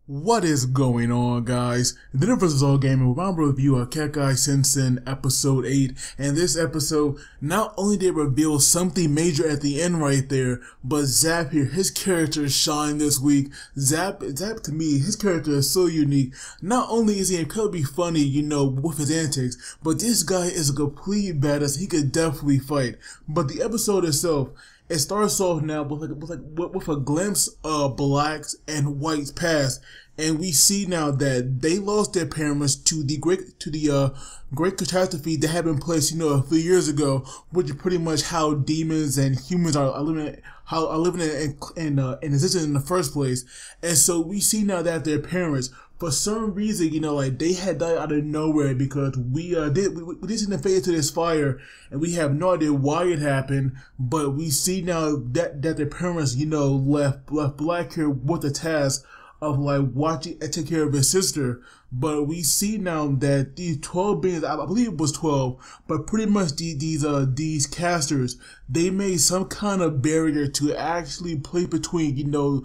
What is going on, guys? The Difference is All Gaming. We're on a review of Kekkai Sensen episode 8, and this episode, not only did it reveal something major at the end right there, but Zapp here, his character shined this week. Zapp to me, his character is so unique. Not only is he incredibly funny, with his antics, but this guy is a complete badass. He could definitely fight. But the episode itself, it starts off now with a glimpse of Black's and White's past, and we see now that they lost their parents to the great catastrophe that had been placed, a few years ago, which is pretty much how demons and humans are living in existence in the first place. And so we see now that their parents, for some reason, they had died out of nowhere, because we did see them fade into this fire, and we have no idea why it happened. But we see now that their parents, left Black here with the task of watching and take care of his sister. But we see now that these 12 beings, I believe it was 12, but pretty much these casters, they made some kind of barrier to actually play between, to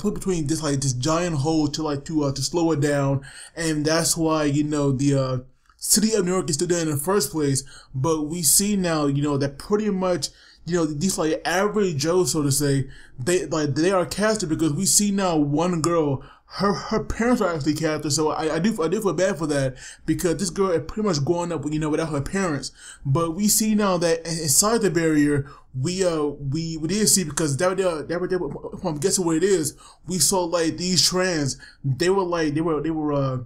put between this giant hole to slow it down. And that's why, the city of New York is still there in the first place. But we see now, that pretty much, these average Joe, so to say, they are casted, because we see now one girl, her parents are actually casted. So I do feel bad for that, because this girl is pretty much growing up, without her parents. But we see now that inside the barrier, we did see, because if I'm guessing what it is, we saw these trans, they were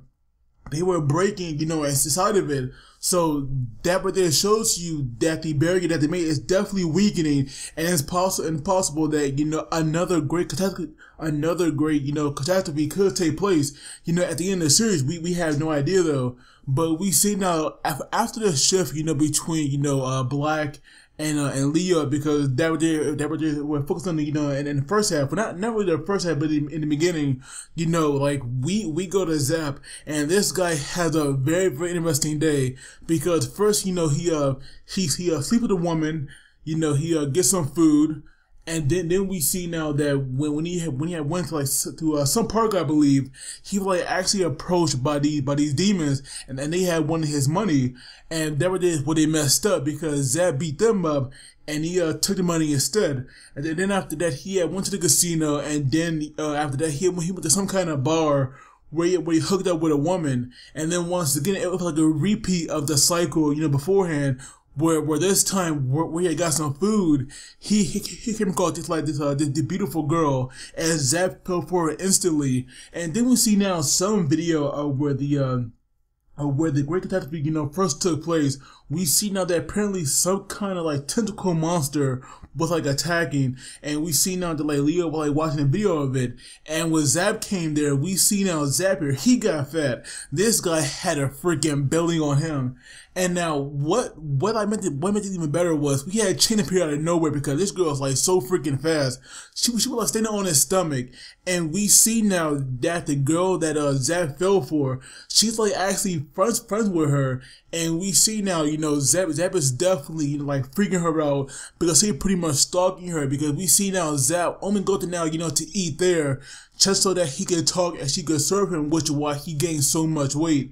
breaking, inside of it. So that right there shows you that the barrier that they made is definitely weakening, and it's possible that, another great catastrophe could take place, at the end of the series. We have no idea though. But we see now after the shift, between, Black and Leah, because that we're focused on the, in the first half, but not really the first half, but in the beginning, we go to Zapp, and this guy has a very, very interesting day, because first, he sleep with a woman, he gets some food. And then we see now that when he went to some park, I believe, he was actually approached by these demons, and they had wanted his money, and that was where they messed up, because Zapp beat them up, and he took the money instead. And then after that, he went to the casino, and then after that he went to some kind of bar where he hooked up with a woman, and then once again it was a repeat of the cycle, beforehand. Where this time, where he got some food, he came across this beautiful girl, and Zapp fell for her instantly. And then we see now some video of where the great catastrophe, first took place. We see now that apparently some kind of tentacle monster was attacking, and we see now that Leo was watching a video of it. And when Zapp came there, we see now Zapp here, he got fat. This guy had a freaking belly on him. And now what I meant to even better was we had Chain appear out of nowhere, because this girl is so freaking fast. She was standing on his stomach, and we see now that the girl that Zapp fell for, she's actually friends with her. And we see now, Zapp is definitely freaking her out, because he's pretty much stalking her, because we see now Zapp only go to now, to eat there, just so that he can talk and she could serve him, which is why he gained so much weight.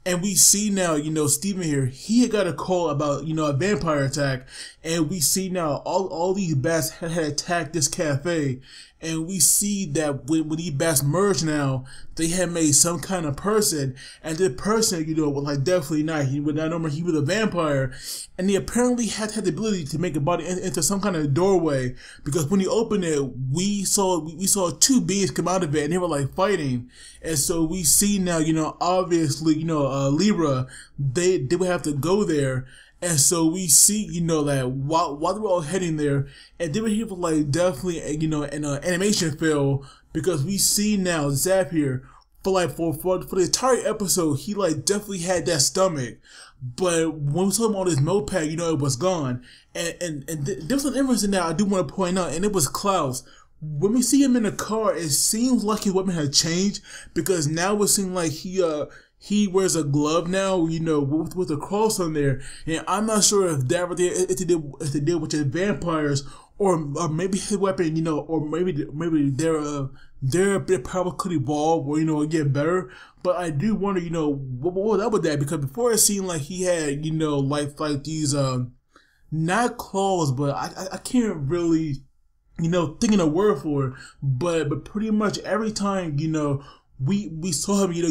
And we see now, Steven here, he had got a call about, a vampire attack. And we see now all these bats had attacked this cafe. And we see that when these bats merged now, they had made some kind of person. And the person, was definitely not. He was a vampire. And he apparently had the ability to make a body into some kind of doorway. Because when he opened it, we saw two beings come out of it, and they were fighting. And so we see now, obviously, Libra, they would have to go there. And so we see, that while they were all heading there, and then he was definitely, an animation fail, because we see now Zapp here, for the entire episode, he definitely had that stomach. But when we saw him on his moped, it was gone. And there was an interesting that I do want to point out, and it was Klaus. When we see him in the car, it seems like his weapon had changed, because now it seems like he wears a glove now, with a cross on there. And I'm not sure if that right there, if they did with the vampires, or maybe his weapon, or maybe their power could evolve or get better. But I do wonder, what was up with that, because before it seemed like he had, like these not claws, but I can't really thinking a word for it, but pretty much every time we saw him, you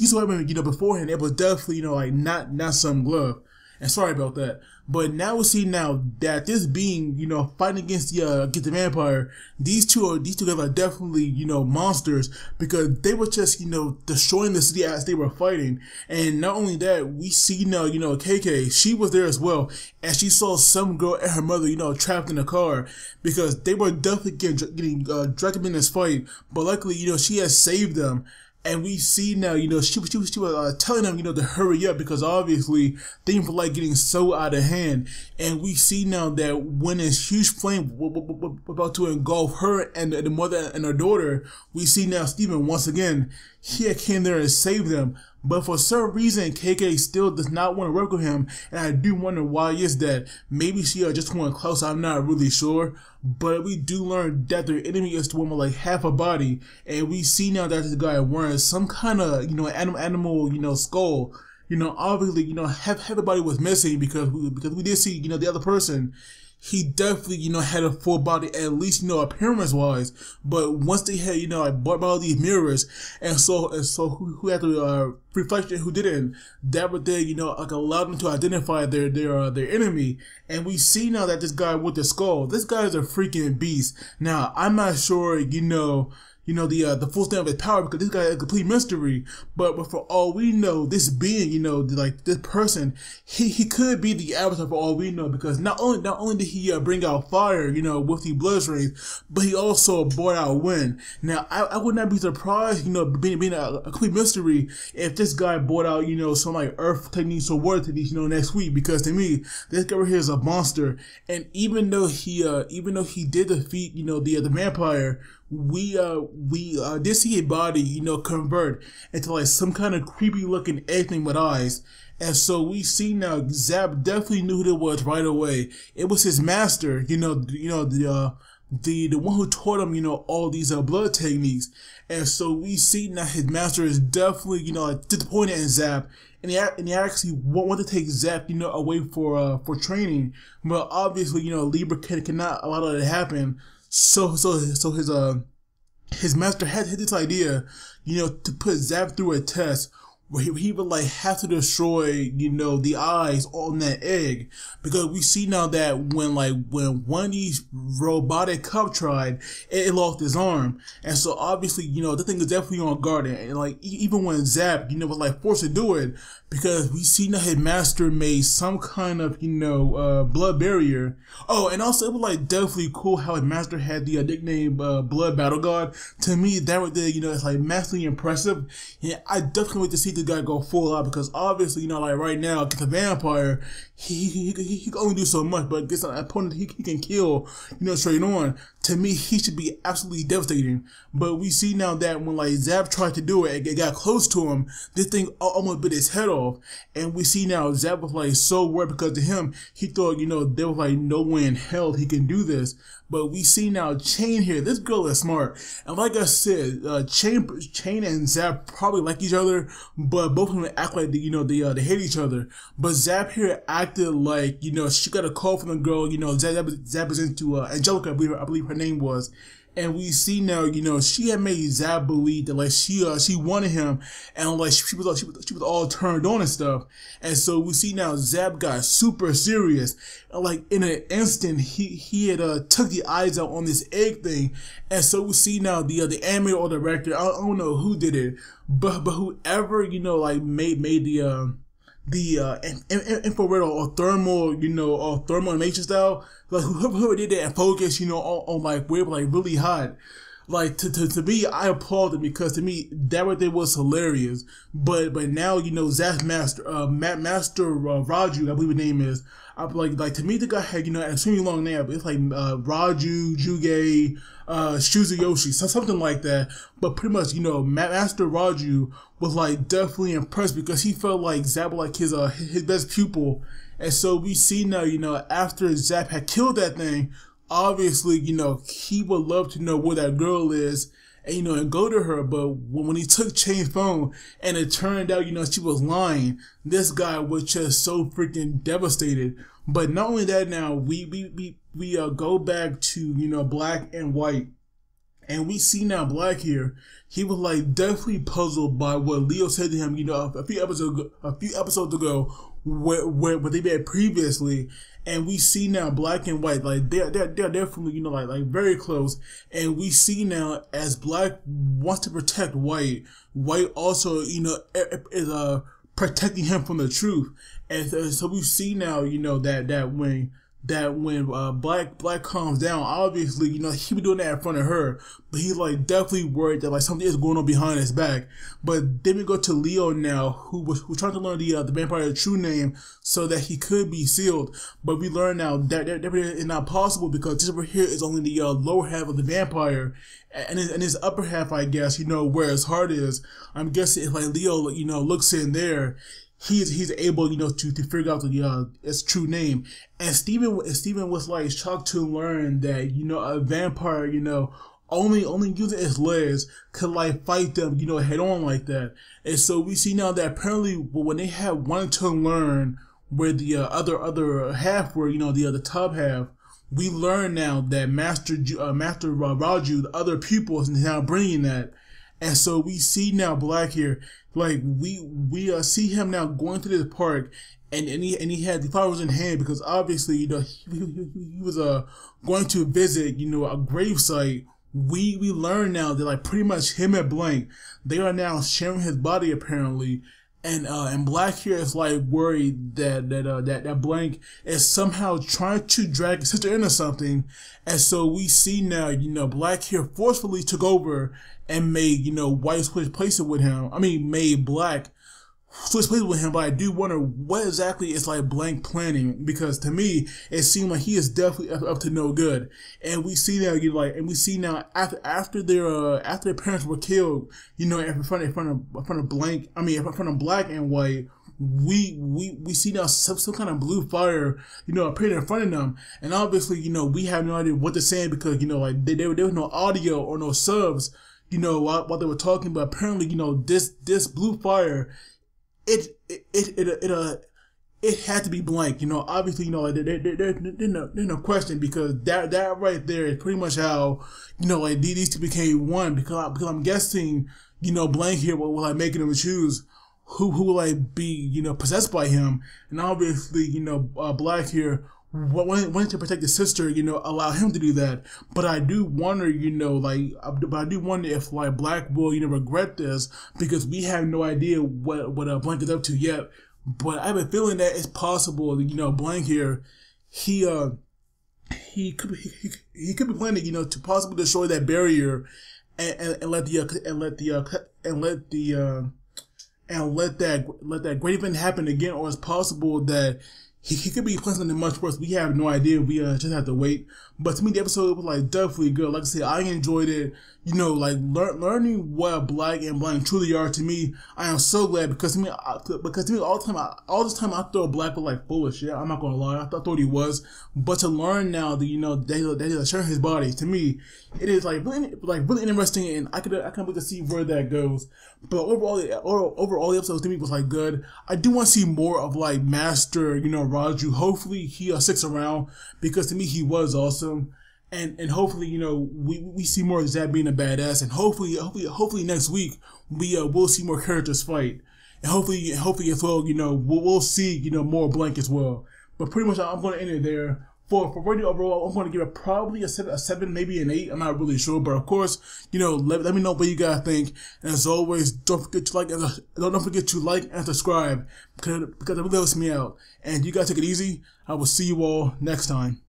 saw him, beforehand, it was definitely like not some glove. And sorry about that. But now we see now that this being, fighting against the vampire, these two guys are definitely, monsters, because they were just, destroying the city as they were fighting. And not only that, we see now, KK, she was there as well, and she saw some girl and her mother, trapped in a car, because they were definitely getting dragged in this fight. But luckily, she has saved them. And we see now, she was telling them, to hurry up, because obviously things were like getting so out of hand. And we see now that when this huge flame was about to engulf her and the mother and her daughter, we see now Steven once again, he came there and saved them. But for some reason, KK still does not want to work with him, and I do wonder why is that. Maybe she just went close, I'm not really sure. But we do learn that their enemy is the woman like half a body, and we see now that this guy wearing some kind of, animal, skull. Obviously, half the body was missing, because we did see, the other person. He definitely, had a full body, at least, appearance wise. But once they had, like bought all these mirrors, and so who had the reflection, who didn't, that would then, like allowed them to identify their enemy. And we see now that this guy with the skull, this guy is a freaking beast. Now, I'm not sure, the full extent of his power, because this guy is a complete mystery. But for all we know, this being, like this person, he could be the Avatar for all we know, because not only did he bring out fire, with the blood streams, but he also brought out wind. Now, I would not be surprised, being a complete mystery, if this guy brought out, some like earth techniques or water techniques, next week, because to me, this guy right here is a monster. And even though he did defeat, the vampire, we did see a body, convert into like some kind of creepy looking egg thing with eyes. And so we see now Zapp definitely knew who it was right away. It was his master, the one who taught him, all these blood techniques. And so we see now his master is definitely, disappointed in Zapp. And he actually wanted to take Zapp, away for training. But obviously, Libra cannot allow that to happen. So his master had this idea, to put Zapp through a test where he would like have to destroy, the eyes on that egg, because we see now that when one of these robotic cub tried, it lost his arm. And so obviously, the thing is definitely on guard, and like even when Zapp, was like forced to do it, because we see now his master made some kind of, blood barrier. Oh, and also it was like definitely cool how his master had the nickname Blood Battle God. To me, that right there, it's like massively impressive. Yeah, I definitely wait to see the guy go full out, because obviously, like right now, against a vampire, he can only do so much, but against an opponent he can kill, straight on. To me, he should be absolutely devastating. But we see now that when like Zapp tried to do it, it got close to him, this thing almost bit his head off. And we see now Zapp was like so worried, because to him, he thought, there was like no way in hell he can do this. But we see now Chain here. This girl is smart. And like I said, Chain and Zapp probably like each other, but both of them act like they hate each other. But Zapp here acted like, she got a call from the girl, Zapp is into Angelica, I believe her name was. And we see now, she had made Zapp believe that like she wanted him, and like she was all turned on and stuff. And so we see now Zapp got super serious, and like in an instant he had took the eyes out on this egg thing. And so we see now the animator or director, I don't know who did it, but whoever like made the infrared or thermal, or thermal animation style, like whoever did that and focus, on like where it was like really hot. Like to me, I applaud them, because to me that right there was hilarious. But now Zapp's master, Raju, I believe his name is. I like to me the guy had an extremely long name. It's like Raju, Juge, Shuzuyoshi, something like that. But pretty much, Master Raju was like definitely impressed, because he felt like Zapp was like his best pupil. And so we see now, after Zapp had killed that thing, obviously, he would love to know where that girl is and, and go to her. But when he took Chain's phone and it turned out, she was lying, this guy was just so freaking devastated. But not only that, now we go back to, Black and White. And we see now Black here. He was like definitely puzzled by what Leo said to him, a few episodes ago, where they met previously. And we see now Black and White, like they're definitely, like very close. And we see now as Black wants to protect White, White also, is protecting him from the truth. And so we see now, that when Black calms down, obviously, he be doing that in front of her, but he's like definitely worried that like something is going on behind his back. But then we go to Leo now, who was trying to learn the vampire's true name so that he could be sealed. But we learn now that is not possible because this over here is only the lower half of the vampire, and his upper half, I guess, where his heart is. I'm guessing if like Leo, looks in there, he's able, to figure out its true name. And Steven was like shocked to learn that, a vampire, only using its legs could like fight them, head on like that. And so we see now that apparently when they had wanted to learn where the other half were, the top half, we learn now that Master Raju, the other pupils, is now bringing that. And so we see now Black here, like we see him now going to this park, and he had the flowers in hand because obviously he was going to visit a gravesite. We learn now that like pretty much him and Blank, they are now sharing his body apparently. And Black here is like worried that Blank is somehow trying to drag his sister into something. And so we see now, Black here forcefully took over and made, White switch places with him. I mean, made Black switch places with him, but I do wonder what exactly is like Blank planning, because to me it seemed like he is definitely up to no good. And we see now, after their parents were killed, in front of Blank, in front of Black and White, we see now some kind of blue fire, appearing in front of them. And obviously, we have no idea what they're saying because, there was no audio or no subs, while they were talking. But apparently, this blue fire, it had to be Blank. Obviously, there's no question, because that right there is pretty much how, these two became one, because I'm guessing, Blank here will like making them choose who will like be, possessed by him. And obviously, Black here wanting to protect his sister, allow him to do that. But I do wonder, if like Black will, regret this, because we have no idea what Blank is up to yet. But I have a feeling that it's possible, Blank here, he could be planning, to possibly destroy that barrier and let that great event happen again. Or it's possible that he could be playing something much worse. We have no idea. We just have to wait. But to me, the episode was like definitely good. Like I said, I enjoyed it. Learning what Black and Blank truly are. To me, I am so glad, because to me, all this time I thought Black was like full of shit. I'm not gonna lie, I thought he was. But to learn now that that he's sharing his body, to me, it is really interesting, and I can't wait to see where that goes. But overall, the episode to me was like good. I do want to see more of like Master, Raju. Hopefully he sticks around, because to me he was awesome. And hopefully, we see more of Zapp being a badass, and hopefully next week we'll see more characters fight, and hopefully as well, we'll see more Blank as well. But pretty much I'm going to end it there. For rating overall, I'm going to give it probably a 7, maybe an 8. I'm not really sure, but of course, let me know what you guys think. And as always, don't forget to like and subscribe, because it really helps me out. And you guys take it easy. I will see you all next time.